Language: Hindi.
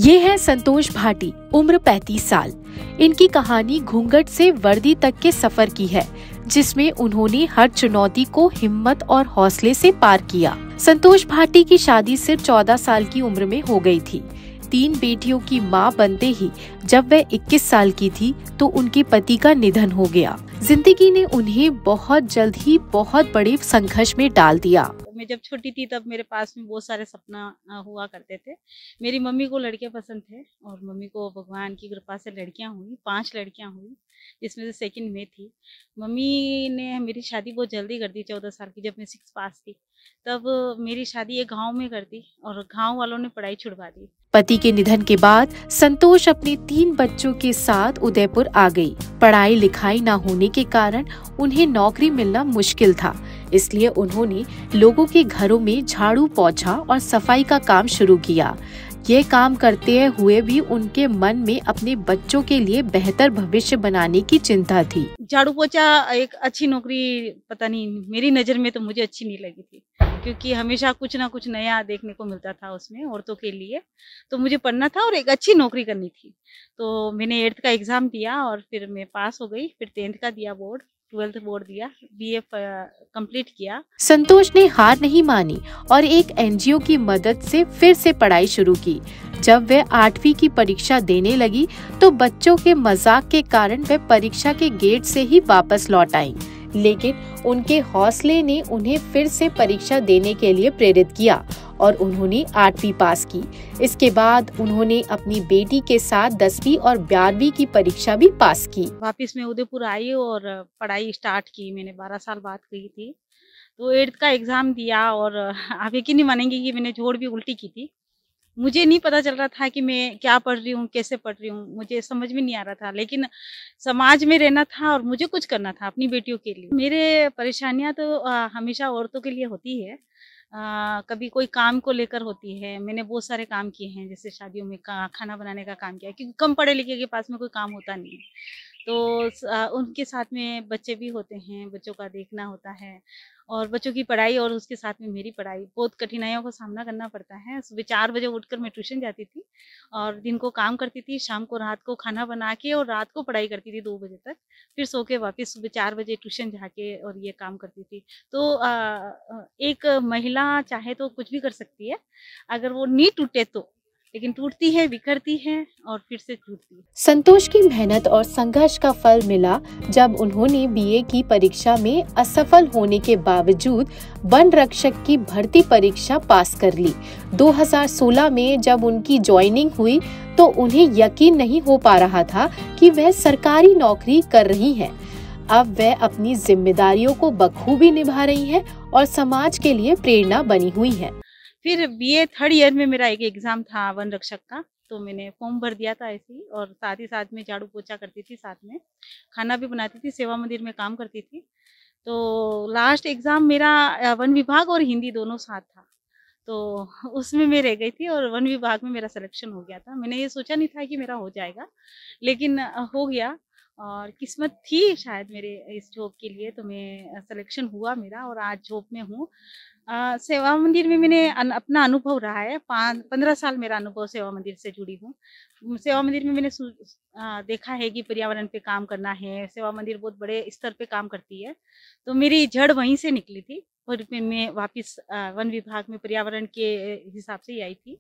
ये है संतोष भाटी, उम्र 35 साल। इनकी कहानी घूंघट से वर्दी तक के सफर की है, जिसमें उन्होंने हर चुनौती को हिम्मत और हौसले से पार किया। संतोष भाटी की शादी सिर्फ 14 साल की उम्र में हो गई थी। 3 बेटियों की मां बनते ही जब वह 21 साल की थी तो उनके पति का निधन हो गया। जिंदगी ने उन्हें बहुत जल्द ही बहुत बड़े संघर्ष में डाल दिया। मैं जब छोटी थी तब मेरे पास में बहुत सारे सपना हुआ करते थे। मेरी मम्मी को लड़कियां पसंद थे और मम्मी को भगवान की कृपा से लड़कियां हुई, 5 लड़कियां हुई, जिसमें से सेकंड में थी। मम्मी ने मेरी शादी बहुत जल्दी कर दी, 14 साल की, जब मैं 6 पास थी। तब मेरी शादी एक गांव में कर दी और गांव वालों ने पढ़ाई छुड़वा दी। पति के निधन के बाद संतोष अपने 3 बच्चों के साथ उदयपुर आ गई। पढ़ाई लिखाई न होने के कारण उन्हें नौकरी मिलना मुश्किल था, इसलिए उन्होंने लोगों के घरों में झाड़ू पोछा और सफाई का काम शुरू किया। ये काम करते हुए भी उनके मन में अपने बच्चों के लिए बेहतर भविष्य बनाने की चिंता थी। झाड़ू पोछा एक अच्छी नौकरी, पता नहीं, मेरी नज़र में तो मुझे अच्छी नहीं लगी थी, क्योंकि हमेशा कुछ ना कुछ नया देखने को मिलता था उसमें औरतों के लिए। तो मुझे पढ़ना था और एक अच्छी नौकरी करनी थी। तो मैंने 8th का एग्ज़ाम दिया और फिर मैं पास हो गई। फिर 10th का दिया बोर्ड, 12th बोर्ड दिया, BA कंप्लीट किया। संतोष ने हार नहीं मानी और एक NGO की मदद से फिर से पढ़ाई शुरू की। जब वह 8वीं की परीक्षा देने लगी तो बच्चों के मजाक के कारण वह परीक्षा के गेट से ही वापस लौट आई, लेकिन उनके हौसले ने उन्हें फिर से परीक्षा देने के लिए प्रेरित किया और उन्होंने 8वीं पास की। इसके बाद उन्होंने अपनी बेटी के साथ 10वीं और 12वीं की परीक्षा भी पास की। वापस मैं उदयपुर आई और पढ़ाई स्टार्ट की। मैंने 12 साल बाद की थी। तो 8th का एग्ज़ाम दिया और आप यकीन नहीं मानेंगे कि मैंने जोड़ भी उल्टी की थी। मुझे नहीं पता चल रहा था कि मैं क्या पढ़ रही हूँ, कैसे पढ़ रही हूँ, मुझे समझ में नहीं आ रहा था। लेकिन समाज में रहना था और मुझे कुछ करना था अपनी बेटियों के लिए। मेरे परेशानियाँ तो हमेशा औरतों के लिए होती है। कभी कोई काम को लेकर होती है। मैंने बहुत सारे काम किए हैं, जैसे शादियों में खाना बनाने का काम किया, क्योंकि कम पढ़े लिखे के पास में कोई काम होता नहीं है। तो उनके साथ में बच्चे भी होते हैं, बच्चों का देखना होता है और बच्चों की पढ़ाई और उसके साथ में मेरी पढ़ाई, बहुत कठिनाइयों का सामना करना पड़ता है। सुबह 4 बजे उठकर मैं ट्यूशन जाती थी और दिन को काम करती थी, शाम को रात को खाना बना के और रात को पढ़ाई करती थी 2 बजे तक। फिर सो के वापस सुबह 4 बजे ट्यूशन जाके और ये काम करती थी। तो एक महिला चाहे तो कुछ भी कर सकती है, अगर वो नहीं टूटे तो। लेकिन टूटती है, बिखरती है और फिर से टूटती है। संतोष की मेहनत और संघर्ष का फल मिला जब उन्होंने BA की परीक्षा में असफल होने के बावजूद वन रक्षक की भर्ती परीक्षा पास कर ली। 2016 में जब उनकी ज्वाइनिंग हुई तो उन्हें यकीन नहीं हो पा रहा था कि वह सरकारी नौकरी कर रही हैं। अब वह अपनी जिम्मेदारियों को बखूबी निभा रही हैं और समाज के लिए प्रेरणा बनी हुई हैं। फिर BA 3rd ईयर में मेरा एक एग्ज़ाम था वन रक्षक का, तो मैंने फॉर्म भर दिया था ऐसे ही, और साथ ही साथ में झाड़ू पोछा करती थी, साथ में खाना भी बनाती थी, सेवा मंदिर में काम करती थी। तो लास्ट एग्ज़ाम मेरा वन विभाग और हिंदी दोनों साथ था, तो उसमें मैं रह गई थी और वन विभाग में मेरा सिलेक्शन हो गया था। मैंने ये सोचा नहीं था कि मेरा हो जाएगा, लेकिन हो गया और किस्मत थी शायद मेरे इस जॉब के लिए, तो मैं सिलेक्शन हुआ मेरा और आज जॉब में हूँ। सेवा मंदिर में मैंने अपना अनुभव रहा है, 15 साल मेरा अनुभव सेवा मंदिर से जुड़ी हूँ। सेवा मंदिर में मैंने देखा है कि पर्यावरण पे काम करना है। सेवा मंदिर बहुत बड़े स्तर पे काम करती है, तो मेरी जड़ वहीं से निकली थी और फिर मैं वापस वन विभाग में पर्यावरण के हिसाब से ही आई थी।